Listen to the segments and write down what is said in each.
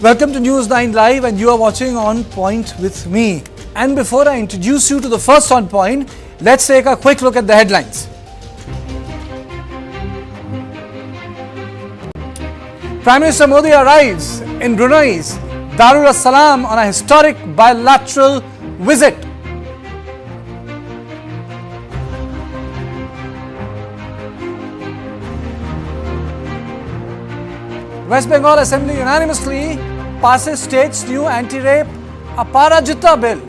Welcome to News 9 Live, and you are watching On Point with me. And before I introduce you to the first On Point, let's take a quick look at the headlines. Prime Minister Modi arrives in Brunei's Darul As-Salam on a historic bilateral visit. West Bengal Assembly unanimously passes state's new anti-rape Aparajita bill.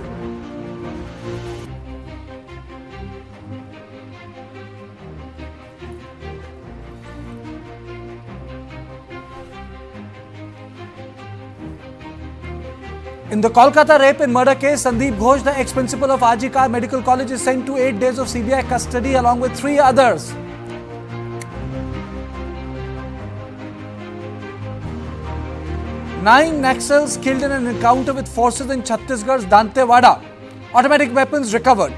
In the Kolkata rape and murder case, Sandeep Ghosh, the ex-principal of RG Medical College, is sent to 8 days of CBI custody along with 3 others. Nine Naxals killed in an encounter with forces in Chhattisgarh's Dantewada. Automatic weapons recovered.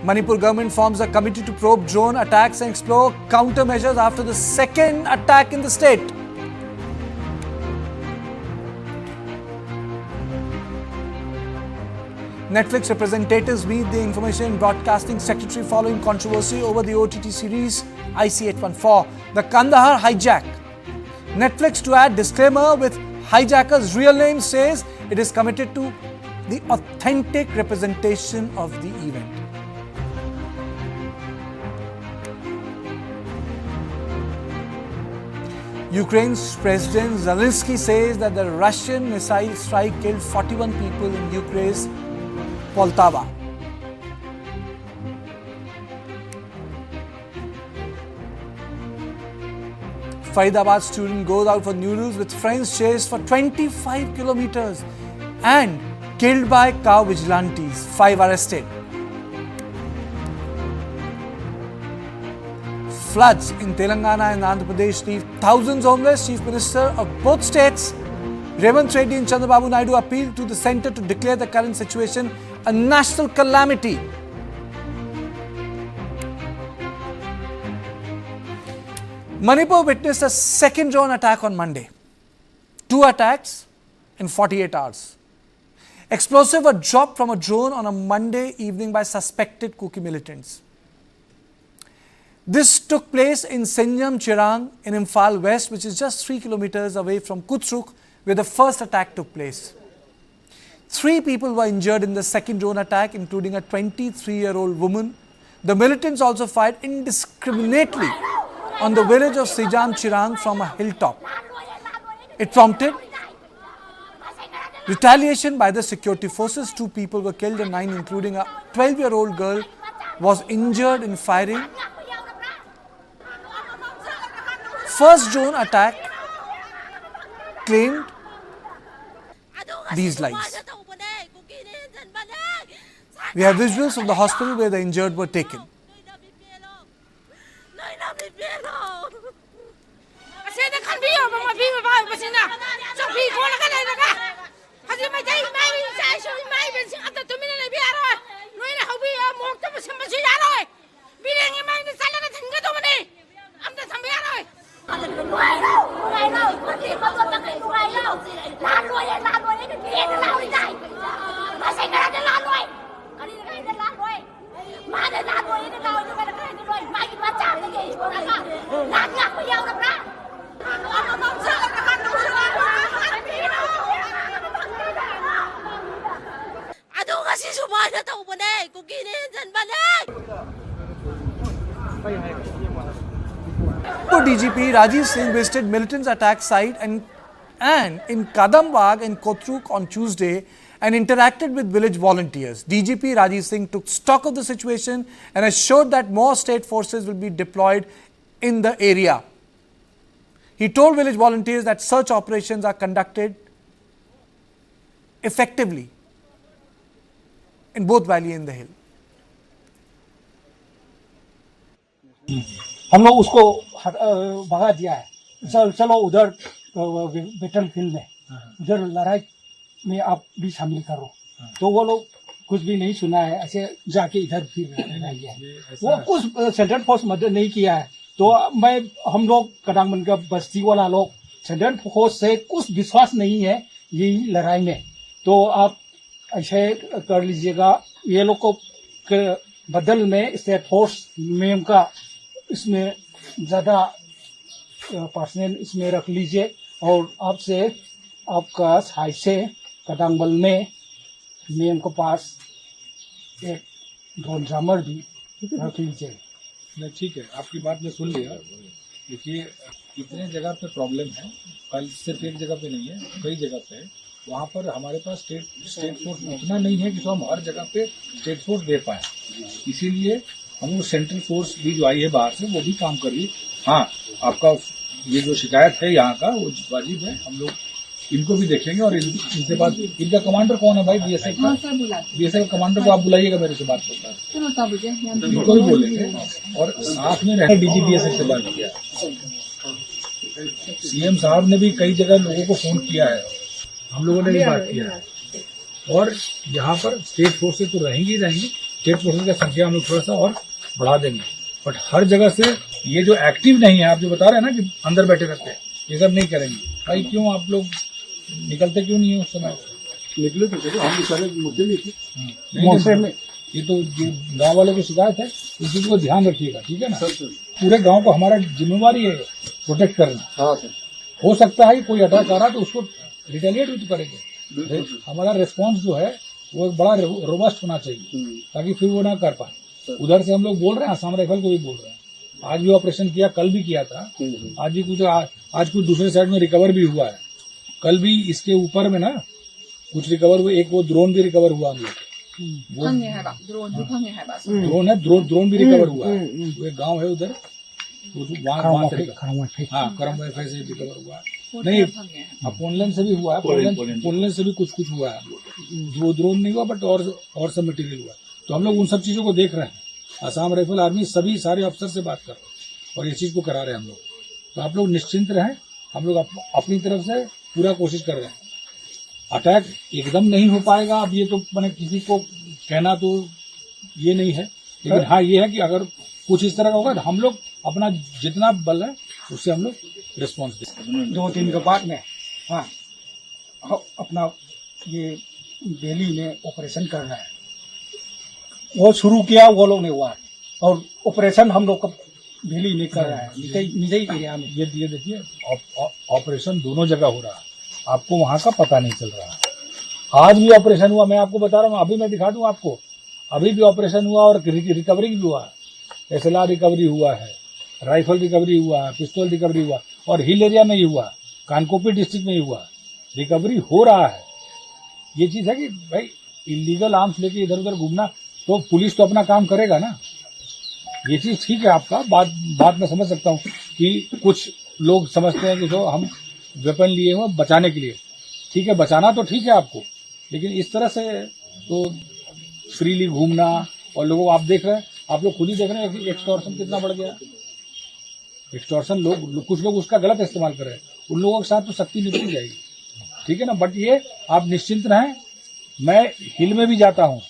Manipur government forms a committee to probe drone attacks and explore countermeasures after the second attack in the state. Netflix representatives meet the Information and Broadcasting Secretary following controversy over the OTT series IC814, the Kandahar hijack. Netflix, to add disclaimer with hijacker's real name, says it is committed to the authentic representation of the event. Ukraine's President Zelensky says that the Russian missile strike killed 41 people in Ukraine's Poltava. Faridabad student goes out for noodles with friends, chased for 25 kilometers and killed by car vigilantes. 5 arrested. Floods in Telangana and Andhra Pradesh leave thousands homeless. Chief Minister of both states, Revanth Reddy and Chandrababu Naidu, appealed to the centre to declare the current situation a national calamity. Manipur witnessed a second drone attack on Monday. 2 attacks in 48 hours. Explosives were dropped from a drone on a Monday evening by suspected Kuki militants. This took place in Senjam Chirang in Imphal West, which is just 3 kilometers away from Koutruk, where the first attack took place. 3 people were injured in the second drone attack, including a 23-year-old woman. The militants also fired indiscriminately on the village of Senjam Chirang from a hilltop. It prompted retaliation by the security forces. 2 people were killed and 9, including a 12-year-old girl, was injured in firing. First drone attack claimed these lives. We have visuals from the hospital where the injured were taken. DGP Rajiv Singh visited militants' attack site and in Kadambagh and Koutruk on Tuesday and interacted with village volunteers. DGP Rajiv Singh took stock of the situation and assured that more state forces will be deployed in the area. He told village volunteers that search operations are conducted effectively in both valley and the hill. हम लोग उसको भगा दिया है, चलो उधर battle field में उधर लड़ाई में आप भी शामिल करो, तो वो लोग कुछ भी नहीं सुना है, ऐसे जाके इधर फिर लड़ाई है। वो कुछ सेंट्रल फोर्स मदद नहीं किया है, तो हम लोग कदांगमन का बस्ती वाला लोग सेंट्रल फोर्स से कुछ विश्वास नहीं है ये लड़ाई में। तो आप ऐसे कर लीजिएगा, ये लोग को बदल में स्टेट फोर्स में का इसमें ज्यादा पर्सनल इसमें रख लीजिए, और आपसे आपका साइड से कदांगबल में मेम के पास एक ड्रोन जामर भी रख लीजिए। नहीं ठीक है, आपकी बात मैं सुन लिया। देखिए कितने जगह पे प्रॉब्लम है, कल सिर्फ एक जगह पे नहीं है, कई जगह पे है। वहाँ पर हमारे पास स्टेट फोर्स उतना नहीं है कि तो हम हर जगह पे स्टेट फोर्स दे पाए। इसीलिए हम लोग सेंट्रल फोर्स भी जो आई है बाहर से वो भी काम कर रही। हाँ, आपका ये जो शिकायत है यहाँ का वो वाजिब है, हम लोग इनको भी देखेंगे। और इनसे बात, इनका कमांडर कौन है भाई? बीएसएफ का, बीएसएफ कमांडर को आप बुलाइएगा मेरे से बात करता है, इनको भी बोलेंगे। और साथ में रहकर डीजी बीएसएफ से बात किया, सीएम साहब ने भी कई जगह लोगों को फोन किया है, हम लोगों ने भी बात किया है। और यहाँ पर स्टेट फोर्सेज तो रहेंगी ही रहेंगी, स्टेट फोर्सेज की संख्या हम लोग थोड़ा सा और बढ़ा देंगे। बट हर जगह से ये जो एक्टिव नहीं है, आप जो बता रहे हैं ना कि अंदर बैठे रहते हैं, ये सब नहीं करेंगे भाई। क्यों आप लोग निकलते क्यों नहीं है उस समय? निकले तो चलो, हम सारे मुद्दे में थे में। ये तो जो गाँव वालों की शिकायत है, इस चीज को ध्यान रखिएगा, ठीक है ना? पूरे गाँव को हमारा जिम्मेवारी है प्रोटेक्ट करना। हाँ सर, हो सकता है कि कोई अटैक आ रहा है तो उसको रिटेलिएट भी तो करेंगे। हमारा रिस्पांस जो है वो बड़ा रोबस्ट होना चाहिए, ताकि फिर वो ना कर पाए। उधर से हम लोग बोल रहे हैं, असम राइफल को भी बोल रहे हैं, आज भी ऑपरेशन किया, कल भी किया था, आज भी कुछ, आज कुछ दूसरे साइड में रिकवर भी हुआ है। कल भी इसके ऊपर में ना कुछ रिकवर हुए, एक वो ड्रोन भी रिकवर हुआ हम लोग, ड्रोन है, ड्रोन भी रिकवर हुआ है। वो एक गाँव है उधर, वहाँ करम वाईफाई से रिकवर हुआ है। नहीं, पोनलैंड से भी हुआ है, पोनलैंड से भी कुछ हुआ है। वो ड्रोन नहीं हुआ बट और सब मटेरियल हुआ। तो हम लोग उन सब चीजों को देख रहे हैं। असम राइफल आर्मी सभी सारे अफसर से बात कर रहे हैं और ये चीज को करा रहे हैं हम लोग। तो आप लोग निश्चिंत रहें, हम लोग अपनी तरफ से पूरा कोशिश कर रहे हैं। अटैक एकदम नहीं हो पाएगा, अब ये तो मैंने किसी को कहना तो ये नहीं है, लेकिन हाँ ये है कि अगर कुछ इस तरह का होगा तो हम लोग अपना जितना बल है उससे हम लोग रिस्पॉन्स दें। 2 दिन के बाद में हाँ अपना ये दिल्ली में ऑपरेशन करना है, वो शुरू किया वो लोग ने हुआ, और ऑपरेशन हम लोग दिल्ली में कर रहा है, निजी एरिया में। ये देखिए ऑपरेशन दोनों जगह हो रहा है, आपको वहाँ का पता नहीं चल रहा है। आज भी ऑपरेशन हुआ, मैं आपको बता रहा हूँ, अभी मैं दिखा दूं आपको, अभी भी ऑपरेशन हुआ और रिकवरी भी हुआ है। SLR रिकवरी हुआ है, राइफल रिकवरी हुआ है, पिस्तौल रिकवरी हुआ, और हिल एरिया में ही हुआ, कानकोपी डिस्ट्रिक्ट में ही हुआ, रिकवरी हो रहा है। ये चीज है कि भाई इलीगल आर्म्स लेके इधर उधर घूमना, तो पुलिस तो अपना काम करेगा ना। ये चीज ठीक है, आपका बात मैं समझ सकता हूँ कि कुछ लोग समझते हैं कि जो हम वेपन लिए हुए बचाने के लिए, ठीक है, बचाना तो ठीक है आपको, लेकिन इस तरह से तो फ्रीली घूमना, और लोगों आप देख रहे हैं, आप लोग खुद ही देख रहे हैं कि एक्सटॉर्शन कितना बढ़ गया। एक्सटॉर्शन कुछ लोग उसका गलत इस्तेमाल कर रहे हैं, उन लोगों के साथ तो सख्ती निकल जाएगी, ठीक है ना। बट ये आप निश्चिंत रहें, मैं हिल में भी जाता हूँ,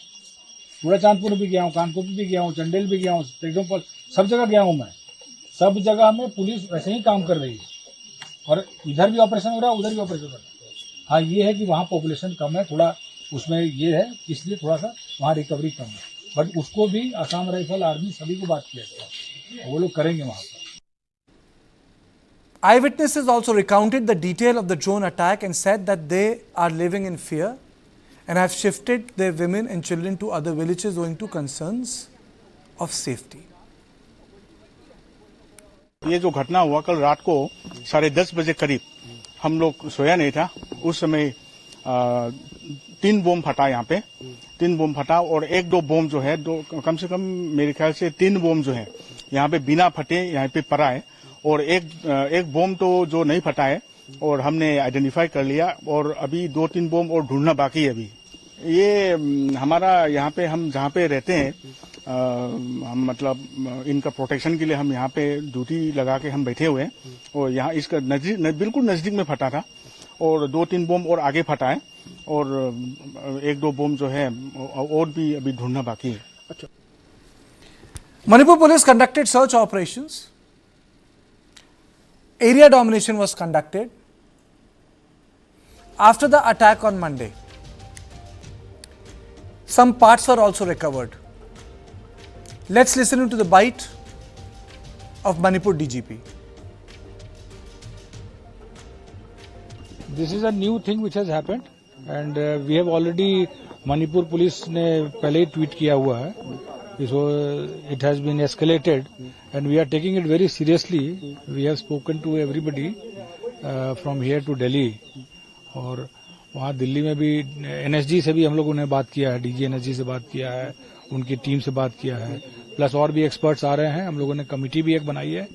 पूरा चांदपुर भी गया हूँ, कानकोपी भी गया हूँ, चंडेल भी गया हूँ, एकदम सब जगह गया हूँ मैं। सब जगह में पुलिस वैसे ही काम कर रही है, और इधर भी ऑपरेशन हो रहा है, उधर भी ऑपरेशन हो रहा है। हाँ ये है कि वहाँ पॉपुलेशन कम है थोड़ा, उसमें ये है इसलिए थोड़ा सा वहाँ रिकवरी कम है, बट उसको भी असम राइफल आर्मी सभी को बात किया गया, वो लोग करेंगे वहाँ पर। Eyewitnesses also recounted the detail of the drone attack and said that they are living in fear and have shifted their women and children to other villages owing to concerns of safety. ये जो घटना हुआ कल रात को 10:30 बजे करीब, हम लोग सोया नहीं था उस समय। 3 बम फटा यहाँ पे, 3 बम फटा, और 1-2 बम जो है, कम से कम मेरे ख्याल से 3 बम जो है यहाँ पे बिना फटे यहाँ पे पड़ा है, और एक बम तो जो नहीं फटा है और हमने आइडेंटिफाई कर लिया, और अभी 2-3 बम और ढूंढना बाकी है अभी। ये हमारा यहाँ पे हम जहाँ पे रहते हैं, हम मतलब इनका प्रोटेक्शन के लिए हम यहाँ पे ड्यूटी लगा के हम बैठे हुए हैं, और यहाँ इसका बिल्कुल नजदीक में फटा था, और 2-3 बम और आगे फटा है, और 1-2 बम जो है और भी अभी ढूंढना बाकी है। Manipur police conducted search operations area domination was conducted. After the attack on Monday, some parts were also recovered. Let's listen to the bite of Manipur DGP. This is a new thing which has happened, and we have already Manipur police ने पहले ही tweet किया हुआ है. So it has been escalated, and we are taking it very seriously. We have spoken to everybody from here to Delhi, और वहाँ दिल्ली में भी NSG से भी हम लोगों ने बात किया है, DG NSG से बात किया है, उनकी टीम से बात किया है, प्लस और भी एक्सपर्ट्स आ रहे हैं. हम लोगों ने कमिटी भी एक बनाई है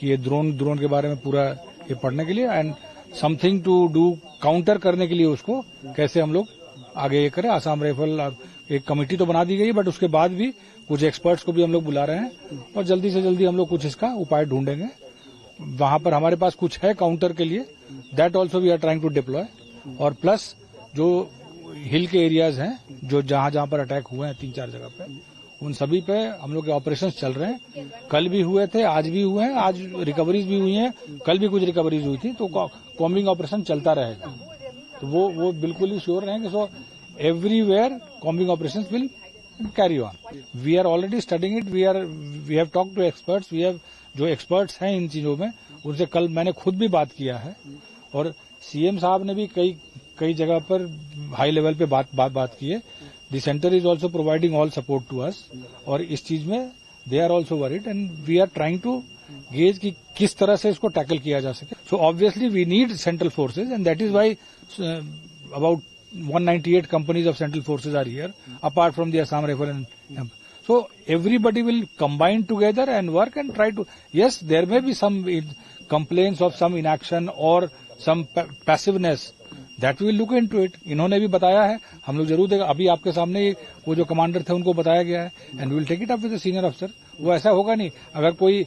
कि ये ड्रोन के बारे में पूरा ये पढ़ने के लिए and something to do counter करने के लिए उसको कैसे हम लोग आगे ये करें. आसाम राइफल एक कमेटी तो बना दी गई, बट उसके बाद भी कुछ एक्सपर्ट्स को भी हम लोग बुला रहे हैं और जल्दी से जल्दी हम लोग कुछ इसका उपाय ढूंढेंगे. वहां पर हमारे पास कुछ है काउंटर के लिए, that also we are trying to deploy. और प्लस जो हिल के एरियाज हैं, जो जहां पर अटैक हुए हैं 3-4 जगह पे, उन सभी पे हम लोग के ऑपरेशन चल रहे हैं. कल भी हुए थे, आज भी हुए हैं, आज रिकवरीज भी हुई हैं, कल भी कुछ रिकवरीज हुई थी. तो कॉम्बिंग ऑपरेशन चलता रहेगा. तो वो बिल्कुल ही श्योर रहेंगे. So everywhere combing operation will carry on. We are already studying it. We have talk to experts. We have जो एक्सपर्ट्स हैं इन चीजों में, उनसे कल मैंने खुद भी बात किया है, और सीएम साहब ने भी कई जगह पर हाई लेवल पे बात की है. The centre is also providing all support to us, और इस चीज में they are also worried and we are trying to gauge कि किस तरह से इसको टैकल किया जा सके. So obviously we need central forces, and that is why about 198 companies of central forces are here, apart from the Assam Rifle and so everybody will combine together and work and try to. Yes, there may be some complaints of some inaction or some passiveness. That we will look into it. इन्होंने भी बताया है, हम लोग जरूर देगा. अभी आपके सामने वो जो कमांडर थे उनको बताया गया है, and we will take it up with the senior अफसर. वो ऐसा होगा नहीं, अगर कोई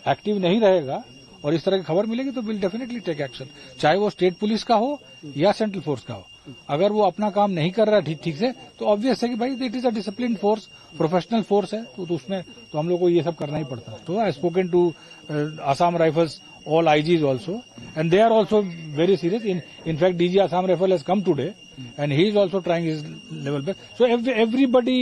एक्टिव नहीं रहेगा और इस तरह की खबर मिलेगी तो विल डेफिनेटली टेक एक्शन, चाहे वो स्टेट पुलिस का हो या सेंट्रल फोर्स का हो. अगर वो अपना काम नहीं कर रहा ठीक से, तो ऑब्वियस है कि भाई it is a discipline force, professional force है, तो उसमें तो हम लोग को ये सब करना ही पड़ता है. तो I spoken to Assam rifles, all IGs also, and they are also very serious. In fact, DG Assam Rifle has come today, and he is also trying his level best. So everybody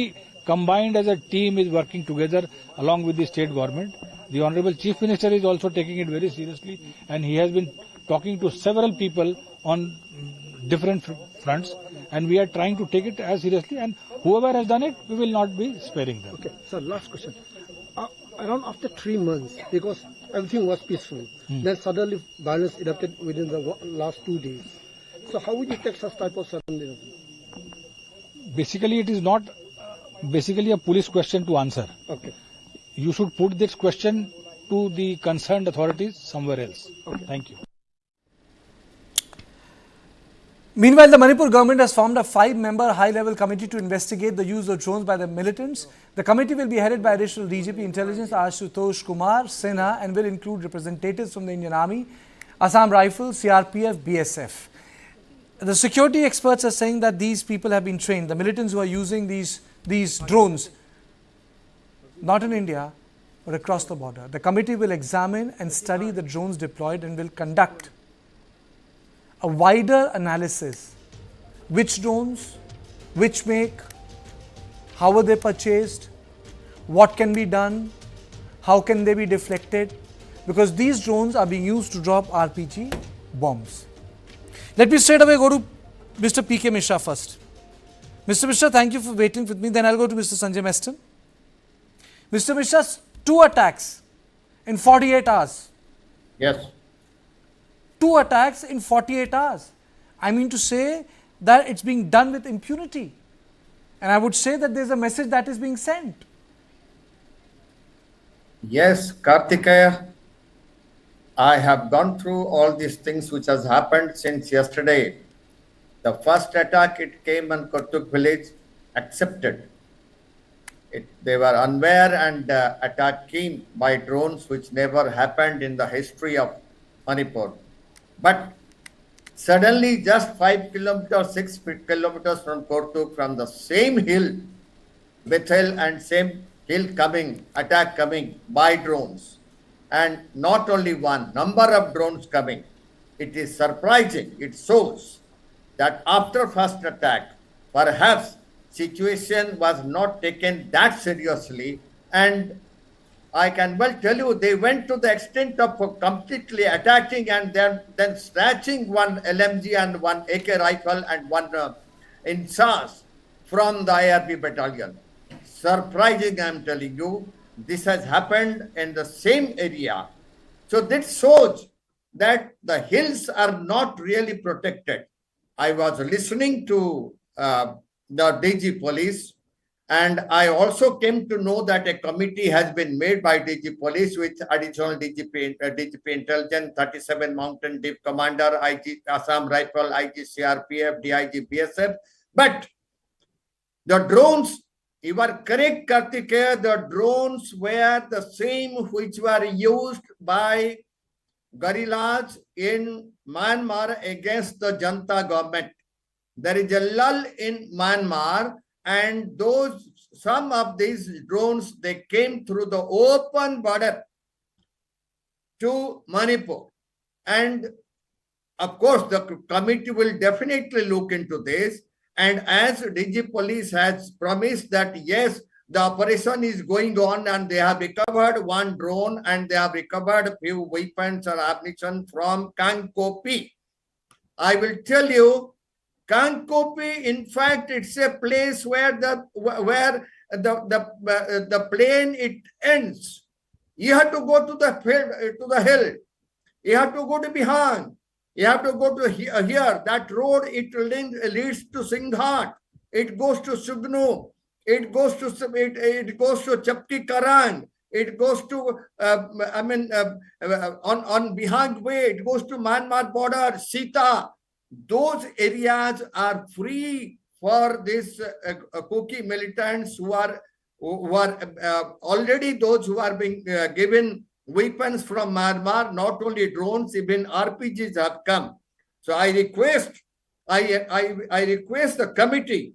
combined as a team is working together along with the state government. The Honorable Chief Minister is also taking it very seriously, and he has been talking to several people on different fronts, and we are trying to take it as seriously, and whoever has done it, we will not be sparing them. Okay, sir, last question. Around after 3 months, because everything was peaceful, then suddenly violence erupted within the last 2 days. So how would you take such type of sudden eruption? Basically, it is not basically a police question to answer. Okay. You should put this question to the concerned authorities somewhere else. Okay. Thank you. Meanwhile, the Manipur government has formed a 5-member high-level committee to investigate the use of drones by the militants. The committee will be headed by Additional DGP Intelligence Ashutosh Kumar Sinha and will include representatives from the Indian Army, Assam Rifles, CRPF, BSF. The security experts are saying that these people have been trained. The militants who are using these drones, not in India, but across the border. The committee will examine and study the drones deployed and will conduct a wider analysis. Which drones, which make, how were they purchased, what can be done, how can they be deflected, because these drones are being used to drop RPG bombs. Let me straight away go to Mr. P.K. Mishra first. Mr. Mishra, thank you for waiting with me. Then I'll go to Mr. Sanjay Meston. Mr. Mishra, 2 attacks in 48 hours. Yes. 2 attacks in 48 hours. I mean to say that it's being done with impunity. And I would say that there's a message that is being sent. Yes, Karthikeya, I have gone through all these things which has happened since yesterday. The first attack, it came on Koutruk village, accepted. They were unaware, and attack came by drones, which never happened in the history of Manipur. But suddenly, just 5 kilometers, 6 kilometers from Koutruk, from the same hill, Bethel, and same hill coming, attack coming by drones. and not only one, number of drones coming. It is surprising. It shows that after first attack, perhaps situation was not taken that seriously, and I can well tell you they went to the extent of completely attacking and then snatching one LMG and one AK rifle and one INSAS from the IRB battalion. Surprising, I'm telling you. This has happened in the same area. So this shows that the hills are not really protected. I was listening to the DG police, and I also came to know that a committee has been made by DG police with additional DGP intelligence, 37 Mountain Deep Commander, IG Assam Rifle, IG CRPF, DIG BSF. But the drones, you are correct, Kartikeya, the drones were the same which were used by guerrillas in Myanmar against the Janta government. There is a lull in Myanmar, and some of these drones, they came through the open border to Manipur. And of course, the committee will definitely look into this. And as DG Police has promised that, yes, the operation is going on and they have recovered one drone and they have recovered a few weapons or ammunition from Kangkopi. I will tell you, Kangkopi, in fact, it's a place where the plane it ends. You have to go to the hill. You have to go to Bihang. You have to go to here. That road, it leads to Singhat. It goes to Sugnu. It goes to Chapti Karang. It goes to on Bihang way. It goes to Myanmar border, Sita. Those areas are free for these Kuki militants who are already those who are being given weapons from Myanmar, not only drones, even RPGs have come. So I request the committee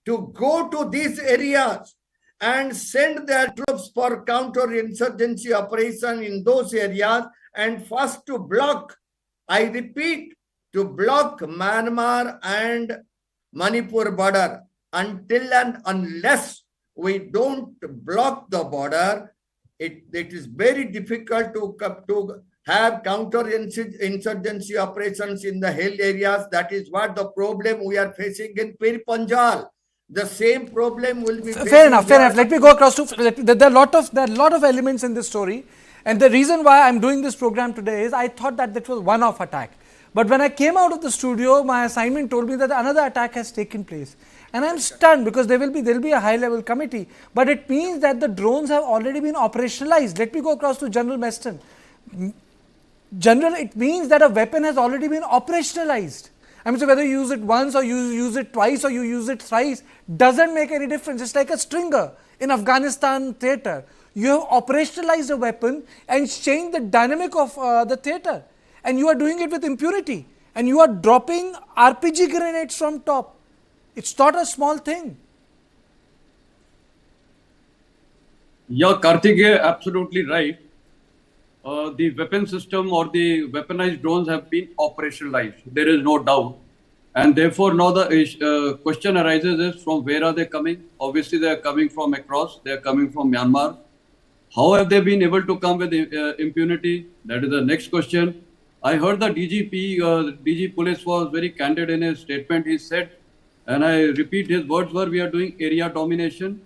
to go to these areas and send their troops for counter-insurgency operation in those areas, and first to block, I repeat, to block Myanmar and Manipur border. Until and unless we don't block the border, it is very difficult to have counter-insurgency operations in the hill areas. That is what the problem we are facing in Pir Panjal. The same problem will be fair enough. Let me go across to there are a lot of elements in this story, and the reason why I'm doing this program today is I thought that was one-off attack. But when I came out of the studio, my assignment told me that another attack has taken place. And I'm stunned because there will be a high-level committee. But it means that the drones have already been operationalized. Let me go across to General Meston. General, it means that a weapon has already been operationalized. I mean, so whether you use it once or you use it twice or you use it thrice, doesn't make any difference. It's like a stringer in Afghanistan theatre. You have operationalized a weapon and changed the dynamic of the theatre. And you are doing it with impunity. And you are dropping RPG grenades from top. It's not a small thing. Yeah, Karthikeya, absolutely right. The weapon system or the weaponized drones have been operationalized. There is no doubt. And therefore, now the question arises is from where are they coming? Obviously, they are coming from across. They are coming from Myanmar. How have they been able to come with impunity? That is the next question. I heard the DGP, DG Police was very candid in his statement. He said, and I repeat his words were, we are doing area domination,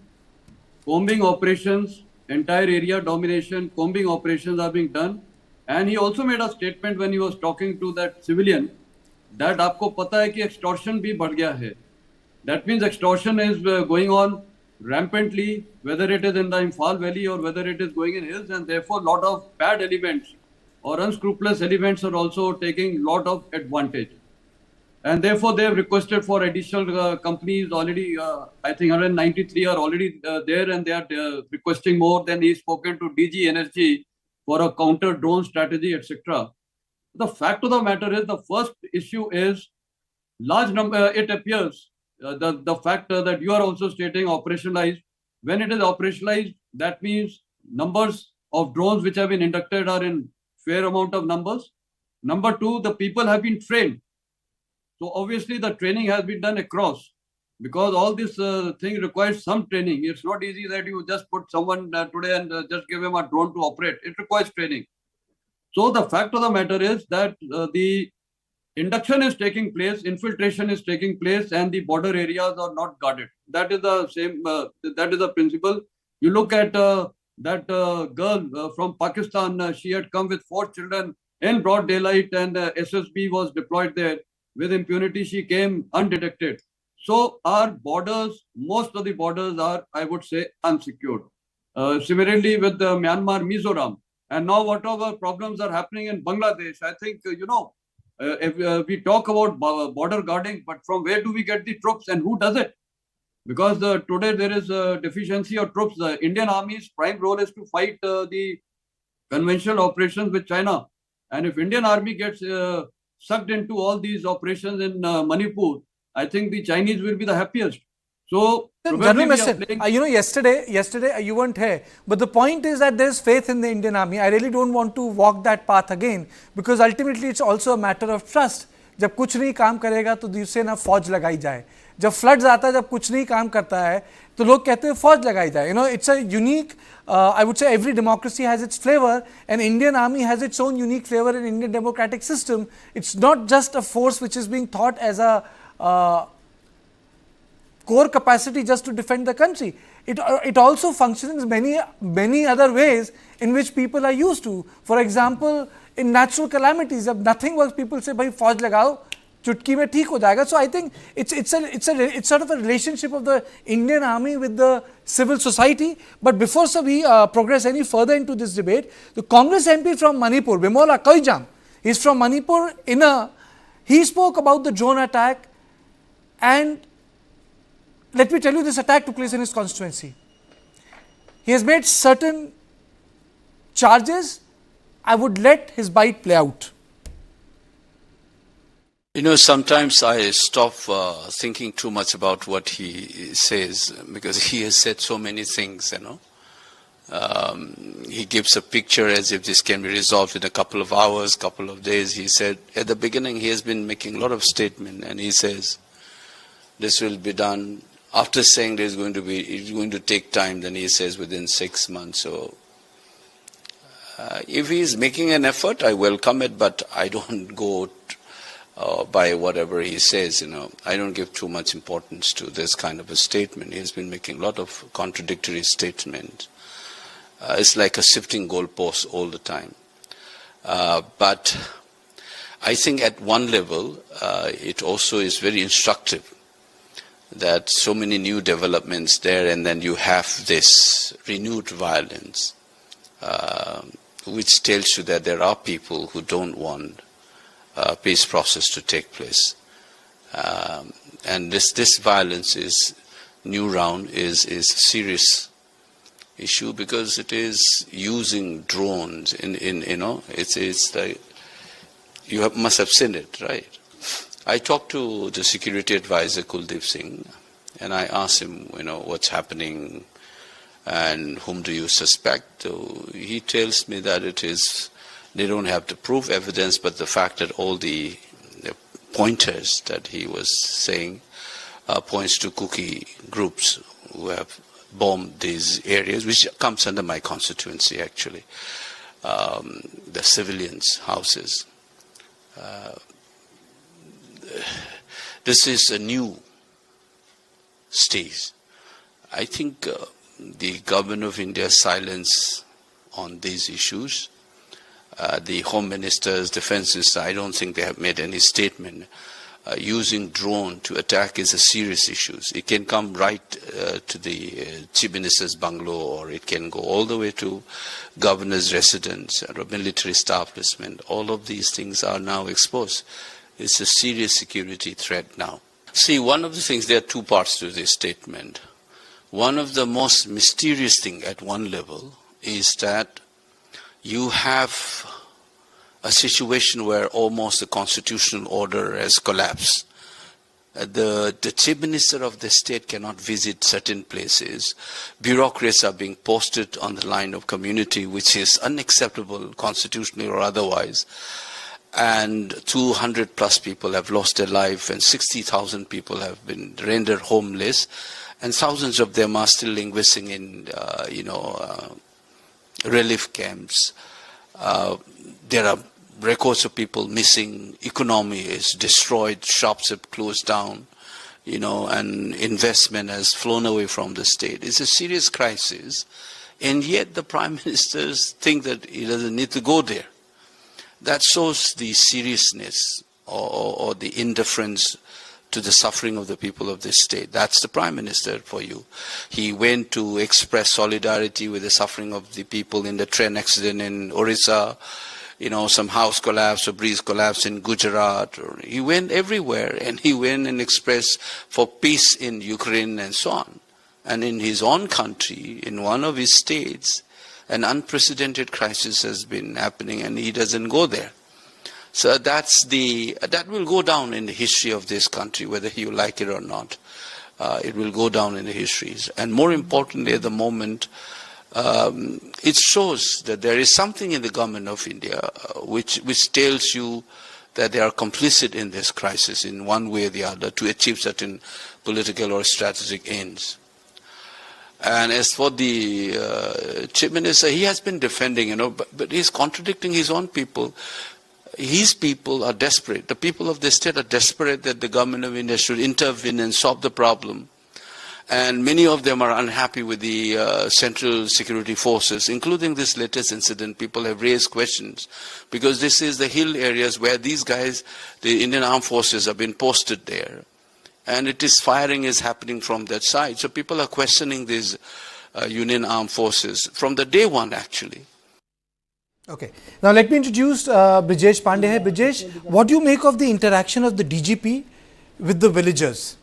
combing operations, entire area domination, combing operations are being done. And he also made a statement when he was talking to that civilian that aapko pata hai ki extortion bhi badh gaya hai. That means extortion is going on rampantly, whether it is in the Imphal Valley or whether it is going in hills, and therefore lot of bad elements or unscrupulous elements are also taking lot of advantage. And therefore, they have requested for additional companies already. I think 193 are already there, and they are requesting more. Then he's spoken to DG Energy for a counter drone strategy, etc. The fact of the matter is, the first issue is large number. It appears the fact that you are also stating operationalized. When it is operationalized, that means numbers of drones which have been inducted are in fair amount of numbers. Number two, the people have been trained. So obviously the training has been done across, because all this thing requires some training. It's not easy that you just put someone today and just give him a drone to operate. It requires training. So the fact of the matter is that the induction is taking place, infiltration is taking place, and the border areas are not guarded. That is the same. That is the principle. You look at that girl from Pakistan. She had come with 4 children in broad daylight, and SSB was deployed there with impunity. She came undetected. So our borders, most of the borders are, I would say, unsecured. Similarly with Myanmar, Mizoram, and now whatever problems are happening in Bangladesh, I think, if we talk about border guarding, but from where do we get the troops and who does it? Because today there is a deficiency of troops. The Indian Army's prime role is to fight the conventional operations with China. And if Indian Army gets sucked into all these operations in Manipur, I think the Chinese will be the happiest. So, General Messin, yesterday you weren't here, but the point is that there's faith in the Indian Army. I really don't want to walk that path again, because ultimately it's also a matter of trust. जब कुछ नहीं काम करेगा तो दूसरे ना फौज लगाई जाए. जब फ्लड्स आता है, जब कुछ नहीं काम करता है तो लोग कहते हैं फौज लगाई जाए. It's a unique, I would say every democracy has its flavor, and Indian Army has its own unique flavor in Indian democratic system. It's not just a force which is being thought as a core capacity just to defend the country. It also functions in many other ways in which people are used to. For example, in natural calamities, if nothing works, people say, "Bhai, fauj lagao, chutki mein theek ho jayega." So I think it's sort of a relationship of the Indian Army with the civil society. But before we progress any further into this debate, the Congress MP from Manipur, Bimola Koijam, he's from Manipur. He spoke about the drone attack, and let me tell you, this attack took place in his constituency. He has made certain charges. I would let his bite play out. Sometimes I stop thinking too much about what he says, because he has said so many things, He gives a picture as if this can be resolved in a couple of hours, couple of days. He said, at the beginning, he has been making a lot of statements, and he says, this will be done. After saying it's going to take time, then he says within 6 months. So if he is making an effort, I welcome it, but I don't go by whatever he says, I don't give too much importance to this kind of a statement. He has been making a lot of contradictory statements. It's like a shifting goalpost all the time. But I think at one level, it also is very instructive that so many new developments there, and then you have this renewed violence, which tells you that there are people who don't want peace process to take place. And this violence is new round is a serious issue, because it is using drones it's like, you must have seen it, right? I talked to the security advisor Kuldeep Singh, and I asked him, what's happening and whom do you suspect? So he tells me that they don't have the proof evidence, but the fact that all the pointers that he was saying points to Kuki groups who have bombed these areas, which comes under my constituency actually, the civilians' houses. This is a new stage. I think the government of India's silence on these issues, the Home Minister's, Defense Minister, I don't think they have made any statement. Using drone to attack is a serious issue. It can come right to the Chief Minister's bungalow, or it can go all the way to governor's residence or a military establishment. All of these things are now exposed. It's a serious security threat now. See, one of the things, there are two parts to this statement. One of the most mysterious thing at one level is that you have a situation where almost the constitutional order has collapsed. The chief minister of the state cannot visit certain places. Bureaucrats are being posted on the line of community, which is unacceptable constitutionally or otherwise. And 200 plus people have lost their life, and 60,000 people have been rendered homeless, and thousands of them are still languishing in, relief camps. There are records of people missing, economy is destroyed, shops have closed down, and investment has flown away from the state. It's a serious crisis, and yet the Prime Ministers think that he doesn't need to go there. That shows the seriousness or the indifference to the suffering of the people of this state. That's the Prime Minister for you. He went to express solidarity with the suffering of the people in the train accident in Orissa, some house collapse or bridge collapse in Gujarat. He went everywhere, and he went and expressed for peace in Ukraine and so on. And in his own country, in one of his states, an unprecedented crisis has been happening, and he doesn't go there. So that will go down in the history of this country, whether you like it or not. It will go down in the histories. And more importantly, at the moment, it shows that there is something in the government of India which tells you that they are complicit in this crisis in one way or the other to achieve certain political or strategic ends. And as for the Chief Minister, he has been defending, but he's contradicting his own people. His people are desperate. The people of the state are desperate that the government of India should intervene and solve the problem. And many of them are unhappy with the central security forces, including this latest incident. People have raised questions because this is the hill areas where these guys, the Indian Armed Forces, have been posted there. And firing is happening from that side. So people are questioning these Union Armed Forces from the day one, actually. Okay. Now let me introduce Brijesh Pandey. Brijesh, what do you make of the interaction of the DGP with the villagers?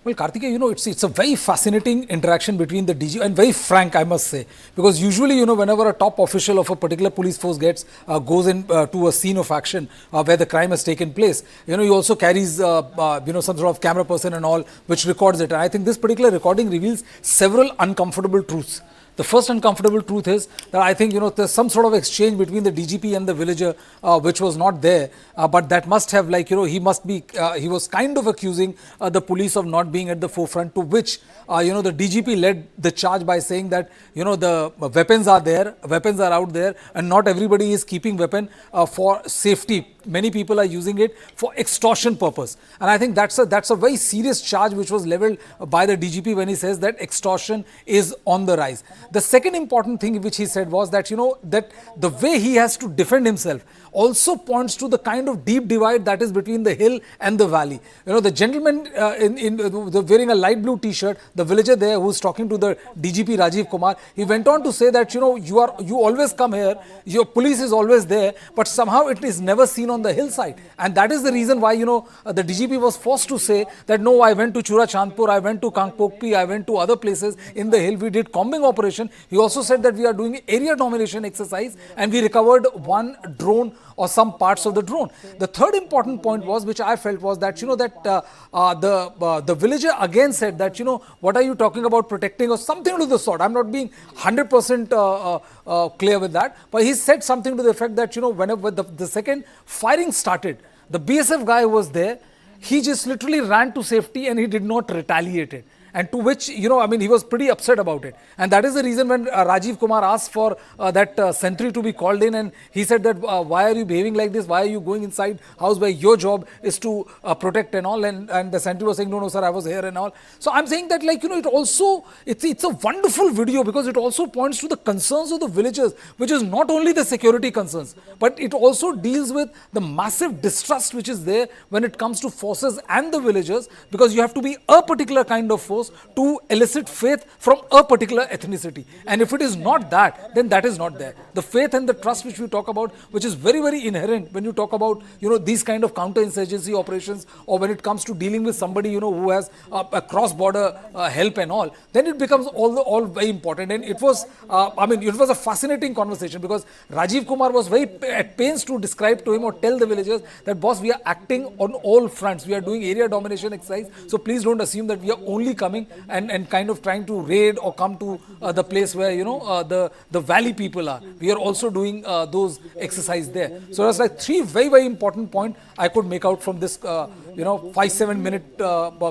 Well, Karthikeya, it's a very fascinating interaction between the DG and very frank, I must say, because usually, whenever a top official of a particular police force goes in to a scene of action where the crime has taken place, he also carries, some sort of camera person and all, which records it. And I think this particular recording reveals several uncomfortable truths. The first uncomfortable truth is that I think, there's some sort of exchange between the DGP and the villager, which was not there, but that must have, he was kind of accusing the police of not being at the forefront, to which, the DGP led the charge by saying that, the weapons are there, weapons are out there, and not everybody is keeping weapon for safety. Many people are using it for extortion purpose. And I think that's a very serious charge which was leveled by the DGP when he says that extortion is on the rise. The second important thing which he said was that, that the way he has to defend himself also points to the kind of deep divide that is between the hill and the valley. The gentleman wearing a light blue t-shirt, the villager there who's talking to the DGP Rajiv Kumar, he went on to say that, you always come here, your police is always there, but somehow it is never seen on the hillside. And that is the reason why, the DGP was forced to say that, no, I went to Chura Chandpur, I went to Kangpokpi, I went to other places in the hill, we did combing operation. He also said that we are doing area domination exercise and we recovered one drone or some parts of the drone. The third important point was, which I felt was that, the villager again said that, what are you talking about protecting or something to the sort. I'm not being 100% clear with that, but he said something to the effect that, whenever the second firing started, the BSF guy who was there, he just literally ran to safety and he did not retaliate it. And to which, he was pretty upset about it. And that is the reason when Rajiv Kumar asked for that sentry to be called in, and he said that, why are you behaving like this? Why are you going inside house where your job is to protect and all? And the sentry was saying, no, sir, I was here and all. So I'm saying that, it also, it's a wonderful video because it also points to the concerns of the villagers, which is not only the security concerns, but it also deals with the massive distrust which is there when it comes to forces and the villagers, because you have to be a particular kind of force force to elicit faith from a particular ethnicity. And if it is not that, then that is not there. The faith and the trust which we talk about, which is very, very inherent when you talk about, these kind of counter-insurgency operations, or when it comes to dealing with somebody, who has a cross-border help and all, then it becomes all very important. And it was, it was a fascinating conversation, because Rajiv Kumar was very at pains to describe to him or tell the villagers that, boss, we are acting on all fronts. We are doing area domination exercise. So please don't assume that we are only coming and kind of trying to raid or come to the place where, the valley people are. We are also doing those exercises there. So that's like three very, very important points I could make out from this, 5-7 minute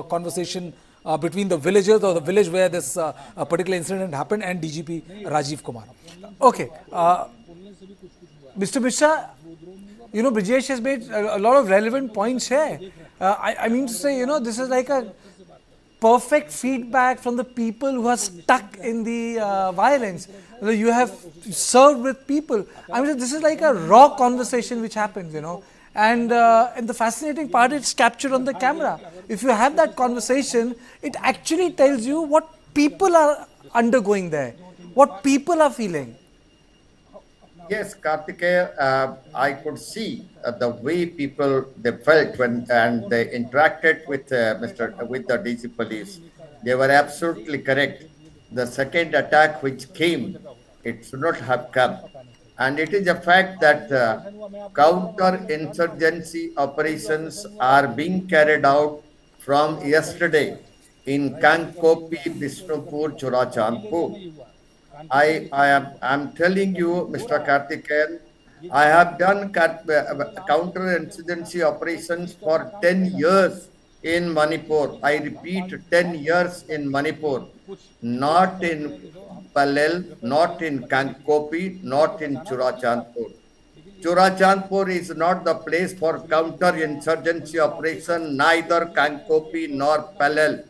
conversation between the villagers, or the village where this particular incident happened, and DGP Rajiv Kumar. Okay. Mr. Mishra, Brijesh has made a lot of relevant points here. I mean to say, this is like a perfect feedback from the people who are stuck in the violence. You have served with people. I mean, this is like a raw conversation which happens, And the fascinating part, it's captured on the camera. If you have that conversation, it actually tells you what people are undergoing there, what people are feeling. Yes, Kartikeya, I could see the way people they felt when and they interacted with with the DC police. They were absolutely correct. The second attack which came, it should not have come, and it is a fact that counter-insurgency operations are being carried out from yesterday in Kankopi, Bishnupur, Churachandpur. I'm telling you, Mr. Karthikeyan, I have done counter-insurgency operations for 10 years in Manipur. I repeat, 10 years in Manipur. Not in Palel, not in Kankopi, not in Churachandpur. Churachandpur is not the place for counter-insurgency operation, neither Kankopi nor Palel.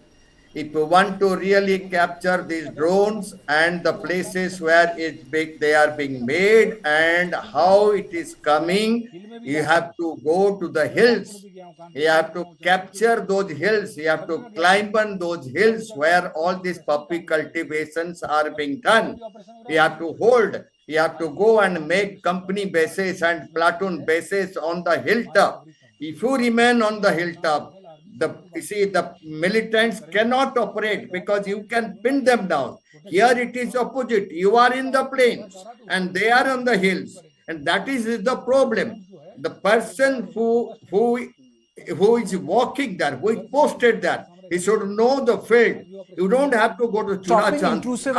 If you want to really capture these drones and the places where they are being made and how it is coming, you have to go to the hills. You have to capture those hills. You have to climb on those hills where all these poppy cultivations are being done. You have to hold. You have to go and make company bases and platoon bases on the hilltop. If you remain on the hilltop, the militants cannot operate because you can pin them down. Here it is opposite. You are in the plains and they are on the hills. And that is the problem. The person who is walking there, who is posted there, he should know the field. You don't have to go to Churachandpur.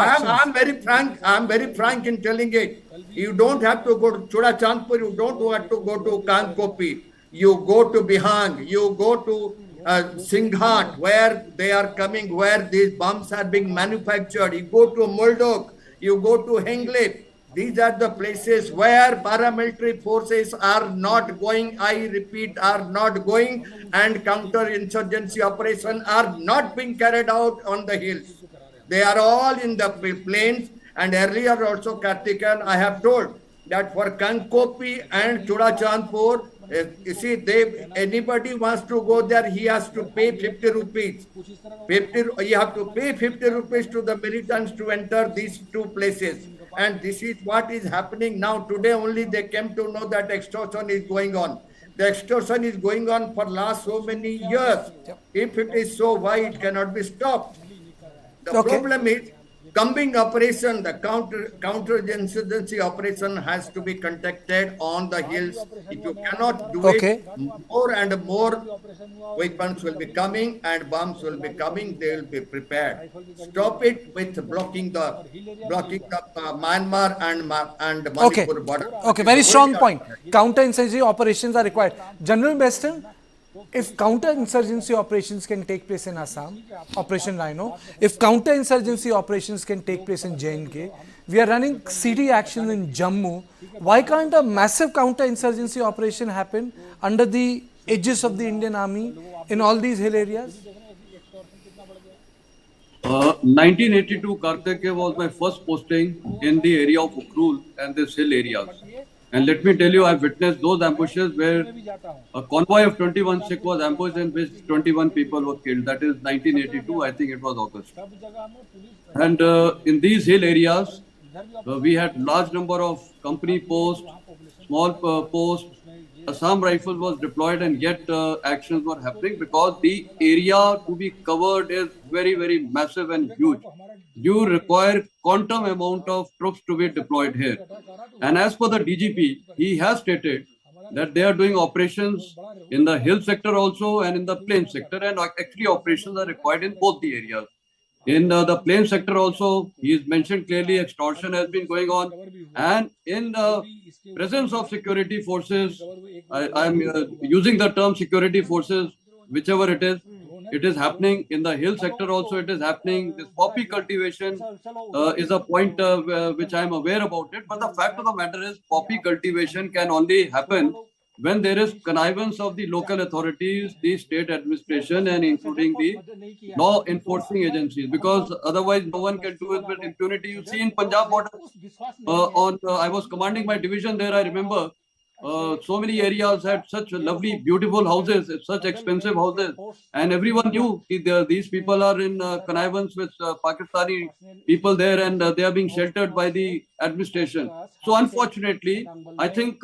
I'm very frank in telling it. You don't have to go to Churachandpur. You don't have to go to Kankopi. You go to Bihang. You go to Singhat, where they are coming, where these bombs are being manufactured. You go to Moldok, you go to Henglip. These are the places where paramilitary forces are not going, I repeat, are not going, and counter-insurgency operations are not being carried out on the hills. They are all in the plains, and earlier also, Karthikeyan, I have told that for Kankopi and Churachandpur, you see, anybody wants to go there, he has to pay 50 rupees. You have to pay 50 rupees to the militants to enter these two places. And this is what is happening now. Today only they came to know that extortion is going on. The extortion is going on for last so many years. If it is so, why it cannot be stopped? The problem is, coming operation, the counter-insurgency operation has to be conducted on the hills. If you cannot do it, more and more weapons will be coming and bombs will be coming. They will be prepared. Stop it with blocking the Myanmar and Manipur border. Okay, very strong point. Counter-insurgency operations are required. General Beston, if counter-insurgency operations can take place in Assam, Operation Rhino, if counter-insurgency operations can take place in J&K, we are running city actions in Jammu, why can't a massive counter-insurgency operation happen under the edges of the Indian Army in all these hill areas? 1982, Karthikeya was my first posting in the area of Koutruk and these hill areas. And let me tell you, I've witnessed those ambushes where a convoy of 21 Sikh was ambushed in which 21 people were killed. That is 1982, I think it was August. And in these hill areas, we had large number of company posts, small posts. Assam Rifles was deployed, and yet actions were happening because the area to be covered is very, very massive and huge. You require quantum amount of troops to be deployed here. And as per the DGP, he has stated that they are doing operations in the hill sector also and in the plain sector, and actually operations are required in both the areas. In the plain sector also, he is mentioned clearly extortion has been going on, and in the presence of security forces, I am using the term security forces, whichever it is happening in the hill sector also, it is happening. This poppy cultivation is a point which I am aware about it, but the fact of the matter is poppy cultivation can only happen when there is connivance of the local authorities, the state administration, and including the law enforcing agencies, because otherwise no one can do it with impunity. You see in Punjab border, I was commanding my division there, I remember, so many areas had such lovely, beautiful houses, such expensive houses, and everyone knew these people are in connivance with Pakistani people there, and they are being sheltered by the administration. So unfortunately, I think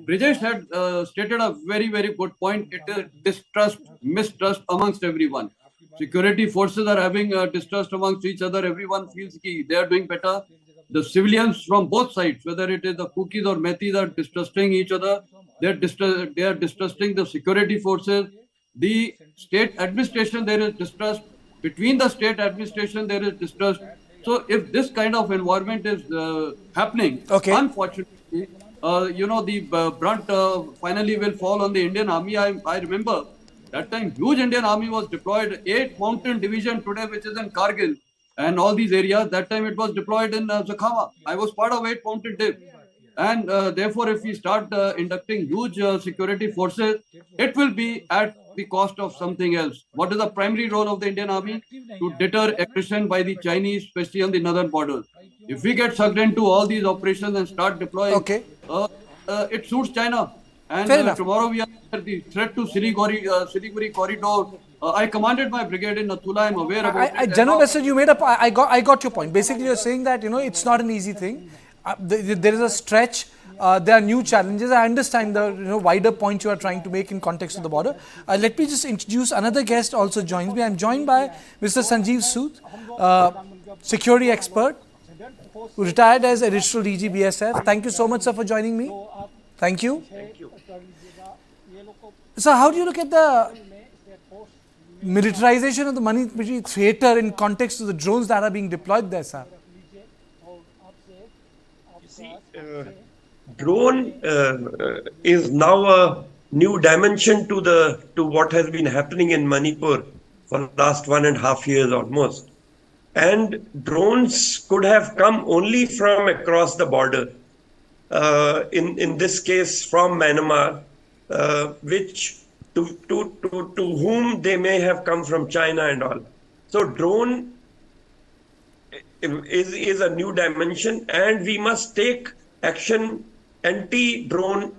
Brijesh had stated a very, very good point. It is distrust, mistrust amongst everyone. Security forces are having distrust amongst each other. Everyone feels they are doing better. The civilians from both sides, whether it is the Kukis or Metis, are distrusting each other. They are distrusting the security forces. The state administration, there is distrust. Between the state administration, there is distrust. So if this kind of environment is happening, unfortunately, the brunt finally will fall on the Indian Army. I remember that time huge Indian Army was deployed, 8 mountain division today, which is in Kargil and all these areas. That time it was deployed in Zakhawa. I was part of 8 mountain div. And therefore, if we start inducting huge security forces, it will be at the cost of something else. What is the primary role of the Indian Army? To deter aggression by the Chinese, especially on the northern borders. If we get sucked into all these operations and start deploying, it suits China. And tomorrow we are the threat to Siliguri corridor. I commanded my brigade in Nathula. I'm aware about it. General Message, you made up. I got your point. Basically, you're saying that it's not an easy thing. There is a stretch. There are new challenges. I understand the wider point you are trying to make in context of the border. Let me just introduce another guest. Also joins me. I'm joined by Mr. Sanjeev Sood, security expert, who retired as Additional DGP BSF. Thank you so much, sir, for joining me. Thank you. So, how do you look at the militarization of the Manipur theatre in context of the drones that are being deployed there, sir? Drone is now a new dimension to what has been happening in Manipur for the last 1.5 years almost. And drones could have come only from across the border. In this case, from Myanmar, which to whom they may have come from China and all. So drone is a new dimension, and we must take action, anti-drone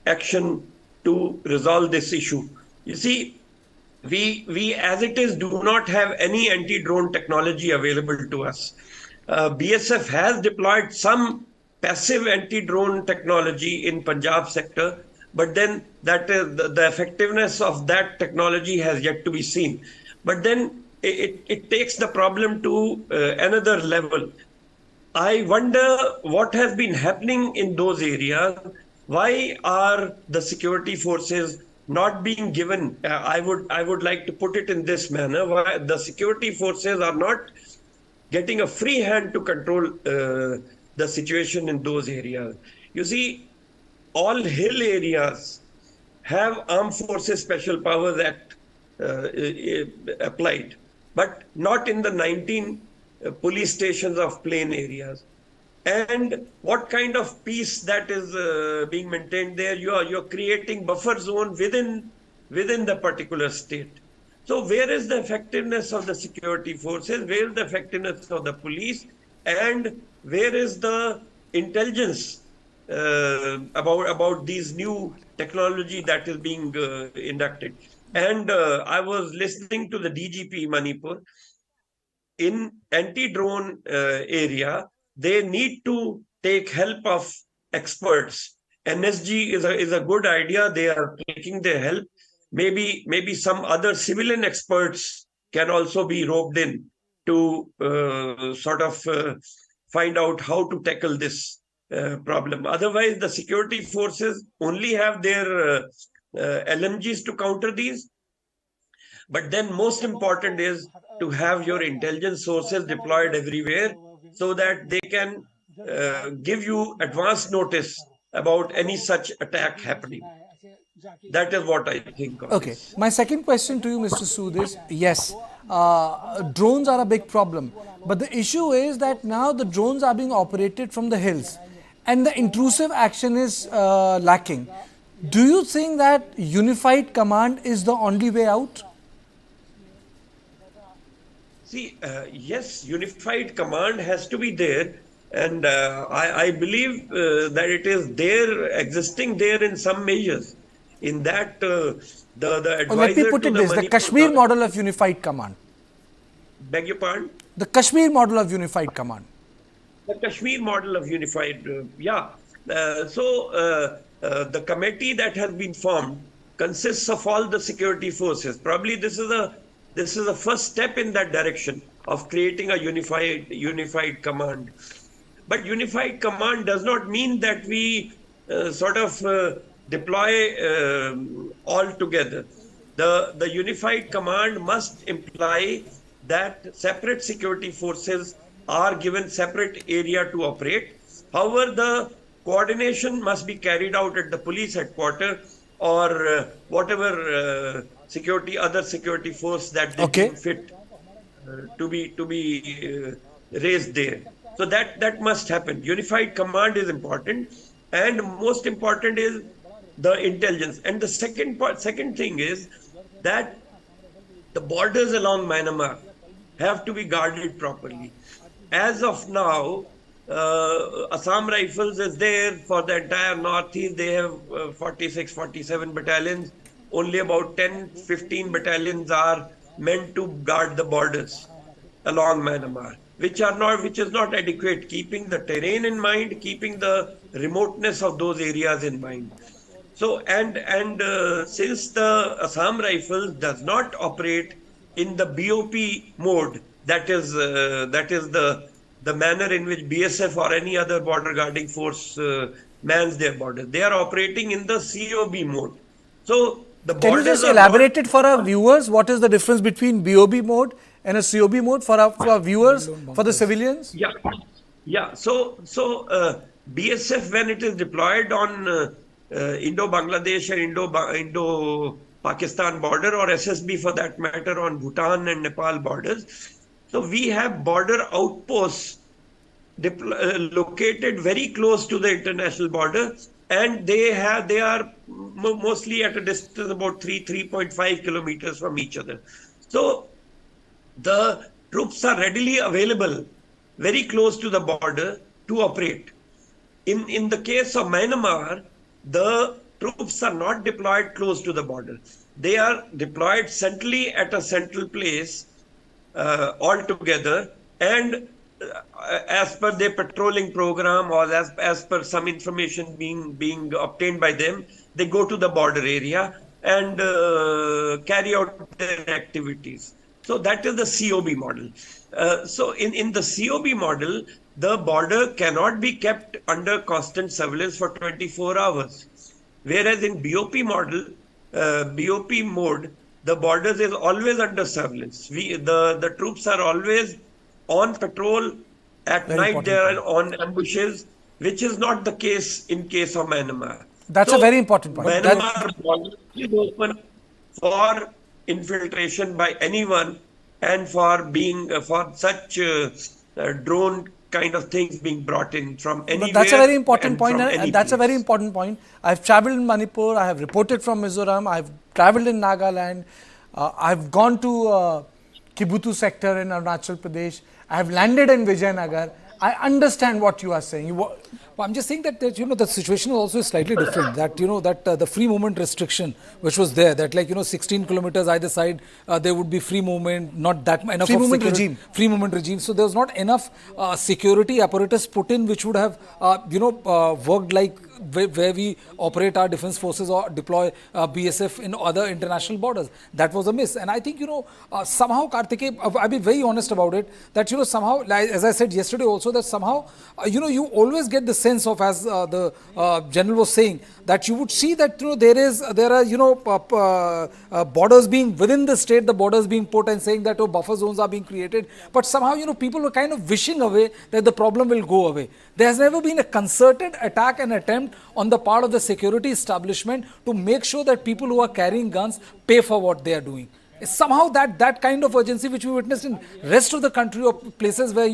action, to resolve this issue. You see, we as it is do not have any anti-drone technology available to us. BSF has deployed some passive anti-drone technology in Punjab sector, but then that the effectiveness of that technology has yet to be seen. But then it takes the problem to another level. I wonder what has been happening in those areas. Why are the security forces not being given? I would like to put it in this manner: why the security forces are not getting a free hand to control the situation in those areas. You see, all hill areas have Armed Forces Special Powers Act applied, but not in the 19 police stations of plain areas. And what kind of peace that is being maintained there? You're creating buffer zone within the particular state. So where is the effectiveness of the security forces? Where is the effectiveness of the police? And where is the intelligence about these new technology that is being inducted. And I was listening to the DGP Manipur. In anti-drone area, they need to take help of experts. NSG is a good idea. They are taking their help. Maybe some other civilian experts can also be roped in to sort of find out how to tackle this problem. Otherwise, the security forces only have their LMGs to counter these. But then most important is to have your intelligence sources deployed everywhere so that they can give you advance notice about any such attack happening. That is what I think of Okay. this. My second question to you, Mr. Sood, is yes, drones are a big problem. But the issue is that now the drones are being operated from the hills and the intrusive action is lacking. Do you think that unified command is the only way out? See, yes, unified command has to be there. And I believe that it is there, existing there in some measures. In that, the Or let me advisor put to it the this, the Manipur Kashmir model of unified command. beg your pardon? The Kashmir model of unified command. The Kashmir model of unified, yeah. The committee that has been formed consists of all the security forces. Probably this is a first step in that direction of creating a unified command. But unified command does not mean that we deploy all together. The unified command must imply that separate security forces are given separate area to operate. However, the coordination must be carried out at the police headquarters or whatever other security force that they deem fit to be raised there. So that must happen. Unified command is important, and most important is the intelligence. And the second thing is that the borders along Myanmar have to be guarded properly. As of now, Assam Rifles is there for the entire northeast. They have 46, 47 battalions. Only about 10, 15 battalions are meant to guard the borders along Myanmar, which is not adequate, keeping the terrain in mind, keeping the remoteness of those areas in mind. So, since the Assam Rifles does not operate in the BOP mode, that is the manner in which BSF or any other border guarding force mans their borders. They are operating in the COB mode. So the Can you borders just are elaborate it for our viewers? What is the difference between BOB mode and a COB mode for our viewers, for the civilians? Yeah. So BSF, when it is deployed on Indo-Bangladesh and Indo-Pakistan border, or SSB for that matter on Bhutan and Nepal borders. So we have border outposts located very close to the international border, and they are mostly at a distance about 3.5 kilometers from each other. So the troops are readily available very close to the border to operate. In the case of Myanmar, the troops are not deployed close to the border. They are deployed centrally at a central place altogether, and as per their patrolling program or as per some information being obtained by them, they go to the border area and carry out their activities. So that is the COB model. So in the COB model, the border cannot be kept under constant surveillance for 24 hours. Whereas in BOP model, BOP mode, the borders is always under surveillance. The troops are always on patrol at night. They are on ambushes, which is not the case in case of Myanmar. That's a very important point. Myanmar border is open for infiltration by anyone and for such drone kind of things being brought in from anywhere. That's a very important point. That's a very important point. I've traveled in Manipur. I have reported from Mizoram. I've traveled in Nagaland. I've gone to Kibutu sector in Arunachal Pradesh. I have landed in Vijayanagar. I understand what you are saying. Well, I'm just saying that, the situation is also slightly different. That the free movement restriction which was there, that 16 kilometers either side, there would be free movement, not that enough Free of movement security, regime. free movement regime. So there was not enough security apparatus put in, which would have worked like where we operate our defense forces or deploy BSF in other international borders. That was a miss. And I think, somehow, Karthike, I'll be very honest about it, that, somehow, like, as I said yesterday also, that somehow, you always get the sense of, as the general was saying, that you would see that, there are, borders being within the state, the borders being put and saying that, buffer zones are being created. But somehow, people were kind of wishing away that the problem will go away. There has never been a concerted attack and attempt on the part of the security establishment to make sure that people who are carrying guns pay for what they are doing. Somehow that kind of urgency which we witnessed in rest of the country, or places where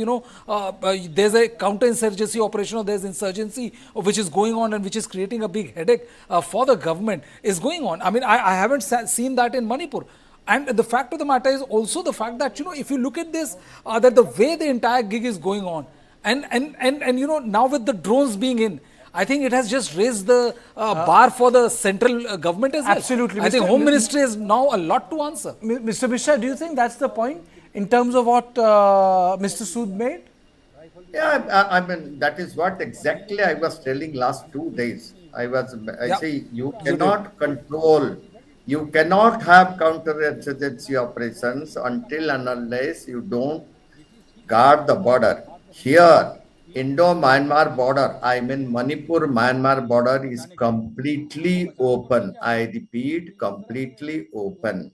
there's a counter-insurgency operation, or there's insurgency which is going on and which is creating a big headache for the government, is going on. I mean, I haven't seen that in Manipur. And the fact of the matter is also the fact that, if you look at this, that the way the entire gig is going on, and now with the drones being in, I think it has just raised the bar for the central government as well. Absolutely. I think Home Ministry has now a lot to answer. Mr. Mishra, do you think that's the point in terms of what Mr. Sood made? Yeah, I mean, that is what exactly I was telling last 2 days. Say you cannot control, you cannot have counter-insurgency operations until and unless you don't guard the border. Here, Indo-Myanmar border, I mean Manipur-Myanmar border is completely open. I repeat, completely open.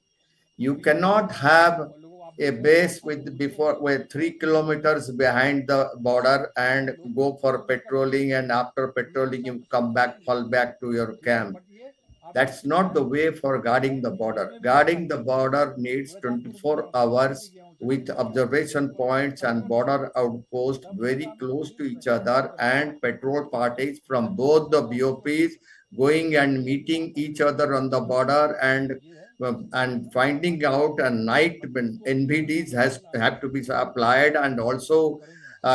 You cannot have a base with 3 kilometers behind the border and go for patrolling, and after patrolling you come back, fall back to your camp. That's not the way for guarding the border. Guarding the border needs 24 hours with observation points and border outposts very close to each other, and patrol parties from both the BOPs going and meeting each other on the border, and finding out a night when NVDs have to be applied, and also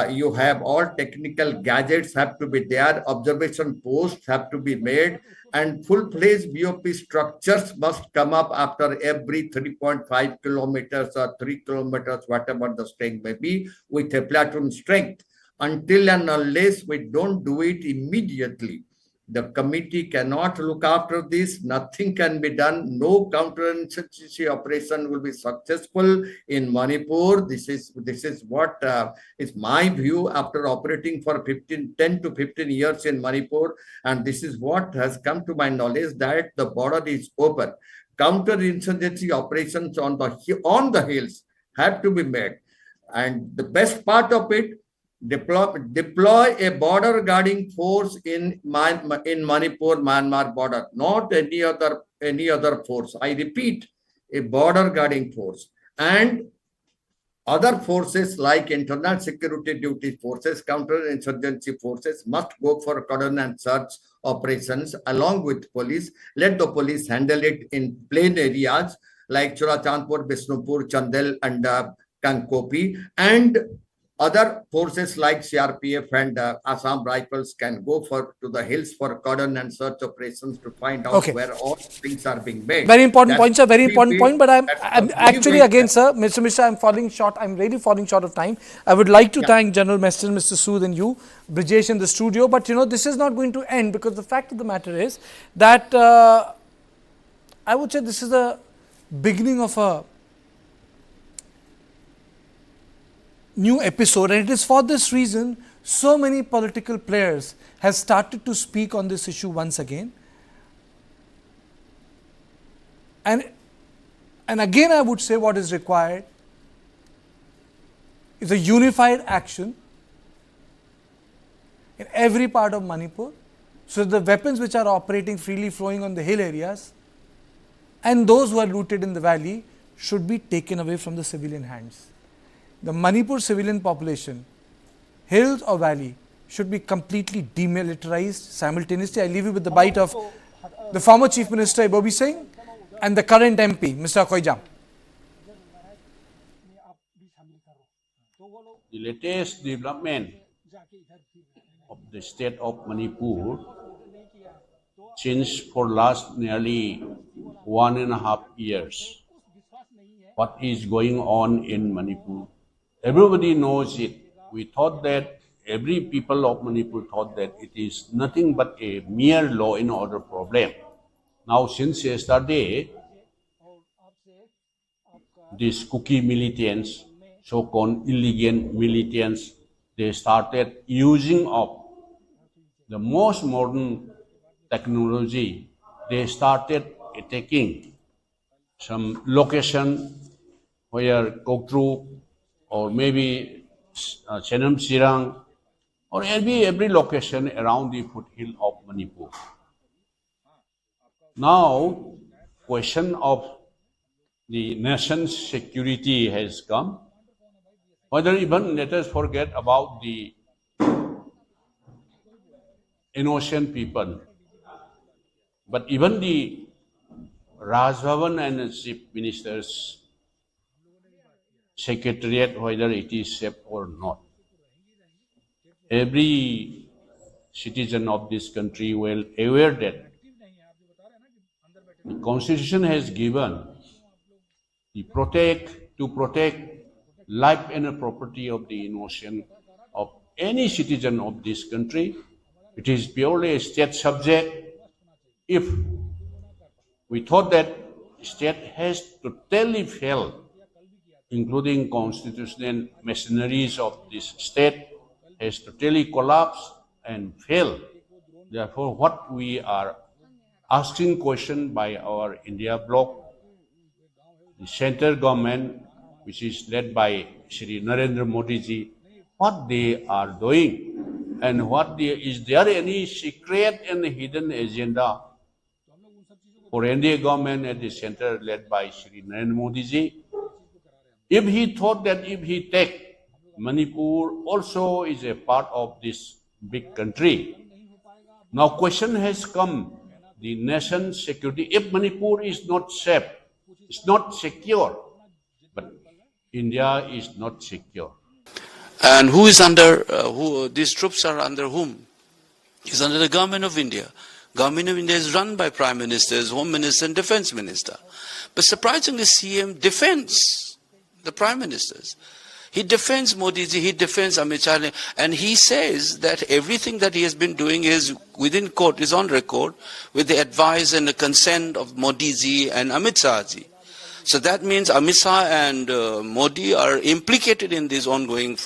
you have all technical gadgets have to be there, observation posts have to be made, and full-fledged BOP structures must come up after every 3.5 kilometers or 3 kilometers, whatever the strength may be, with a platoon strength. Until and unless we don't do it immediately, the committee cannot look after this. Nothing can be done. No counterinsurgency operation will be successful in Manipur. This is what is my view after operating for 10 to 15 years in Manipur. And this is what has come to my knowledge, that the border is open. Counterinsurgency operations on the hills have to be made. And the best part of it, deploy a border guarding force in Manipur, Myanmar border, not any other force. I repeat, a border guarding force, and other forces like internal security duty forces, counterinsurgency forces must go for cordon and search operations along with police. Let the police handle it in plain areas like Churachandpur, Bisnupur, Chandel, and Kankopi, and other forces like CRPF and Assam Rifles can go to the hills for cordon and search operations to find out where all things are being made. Very important point, sir. Very important point. But I'm actually, again, sir, Mr. Mishra, I'm falling short. I'm really falling short of time. I would like to thank General Mester, Mr. Sood, and you, Brijesh, in the studio. But, this is not going to end, because the fact of the matter is that I would say this is the beginning of a new episode, and it is for this reason so many political players have started to speak on this issue once again. And again, I would say what is required is a unified action in every part of Manipur, so that the weapons which are operating freely flowing on the hill areas and those who are looted in the valley should be taken away from the civilian hands. The Manipur civilian population, hills or valley, should be completely demilitarized simultaneously. I leave you with the bite of the former Chief Minister Ibobi Singh and the current MP, Mr. Khoijam. The latest development of the state of Manipur since for last nearly 1.5 years. What is going on in Manipur? Everybody knows it. We thought that every people of Manipur thought that it is nothing but a mere law and order problem. Now, since yesterday, these cookie militants, so-called illegal militants, they started using of the most modern technology. They started attacking some location where Koutruk or maybe Senjam Chirang or every location around the foothill of Manipur. Now, question of the nation's security has come. Whether even let us forget about the innocent people, but even the Raj Bhavan and the Chief Minister's Secretariat, whether it is safe or not. Every citizen of this country well aware that the Constitution has given to protect life and property of the innocent of any citizen of this country. It is purely a state subject. If we thought that state has totally failed, including constitutional machineries of this state has totally collapsed and failed. Therefore, what we are asking question by our India bloc, the central government, which is led by Shri Narendra Modi ji, what they are doing and is there any secret and hidden agenda for India government at the center led by Shri Narendra Modi ji? If he thought that if he take Manipur also is a part of this big country. Now question has come, the nation's security, if Manipur is not safe, it's not secure, but India is not secure. And who is under, these troops are under whom? It's under the government of India. Government of India is run by Prime Ministers, Home Minister and Defense Minister. But surprisingly, CM defends the Prime Ministers. He defends Modi ji, he defends Amit Shah, and he says that everything that he has been doing is within court, is on record, with the advice and the consent of Modi ji and Amit Shah ji. So that means Amit Shah and Modi are implicated in this ongoing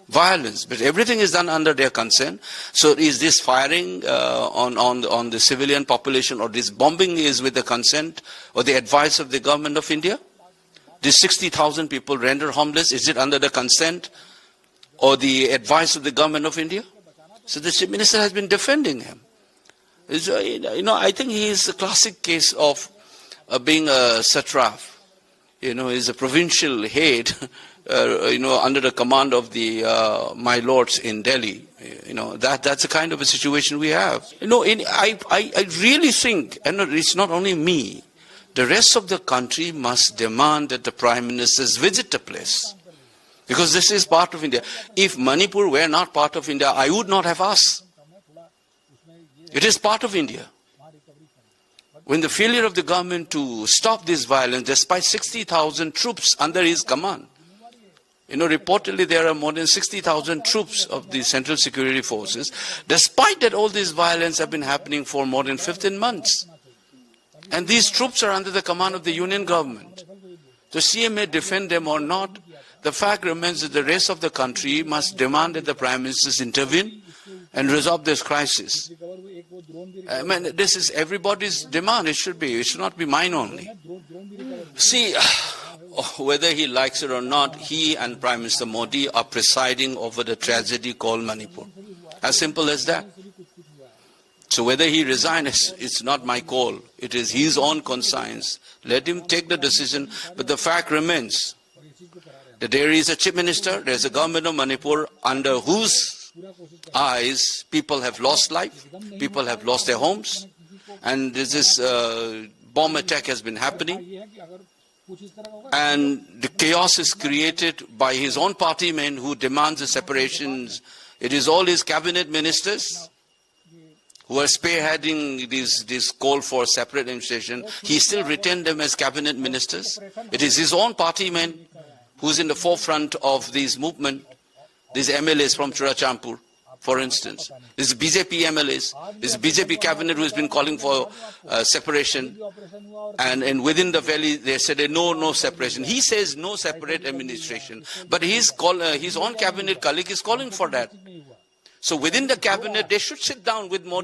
violence, but everything is done under their consent. So is this firing on the civilian population or this bombing is with the consent or the advice of the government of India? These 60,000 people rendered homeless, is it under the consent or the advice of the government of India? So the Chief Minister has been defending him. I think he is a classic case of being a satrap. He's a provincial head, under the command of the my lords in Delhi. That's the kind of a situation we have. I really think, and it's not only me, the rest of the country must demand that the Prime Ministers visit the place. Because this is part of India. If Manipur were not part of India, I would not have asked. It is part of India. When the failure of the government to stop this violence, despite 60,000 troops under his command, reportedly there are more than 60,000 troops of the Central Security Forces, despite that all this violence have been happening for more than 15 months. And these troops are under the command of the union government. The CM may defend them or not. The fact remains that the rest of the country must demand that the Prime Ministers intervene and resolve this crisis. I mean, this is everybody's demand. It should not be mine only. See, whether he likes it or not, he and Prime Minister Modi are presiding over the tragedy called Manipur. As simple as that. So whether he resigns, it's not my call. It is his own conscience. Let him take the decision. But the fact remains that there is a Chief Minister, there is a government of Manipur under whose eyes people have lost life, people have lost their homes, and this bomb attack has been happening. And the chaos is created by his own party men who demands the separations, It is all his cabinet ministers who are spearheading this call for separate administration. He still retained them as cabinet ministers. It is his own party man who's in the forefront of this movement. These MLAs from Churachampur, for instance. This is BJP MLAs. This is BJP cabinet who has been calling for separation. And within the valley, they said no separation. He says no separate administration. But his own cabinet colleague is calling for that. So within the cabinet, they should sit down with more.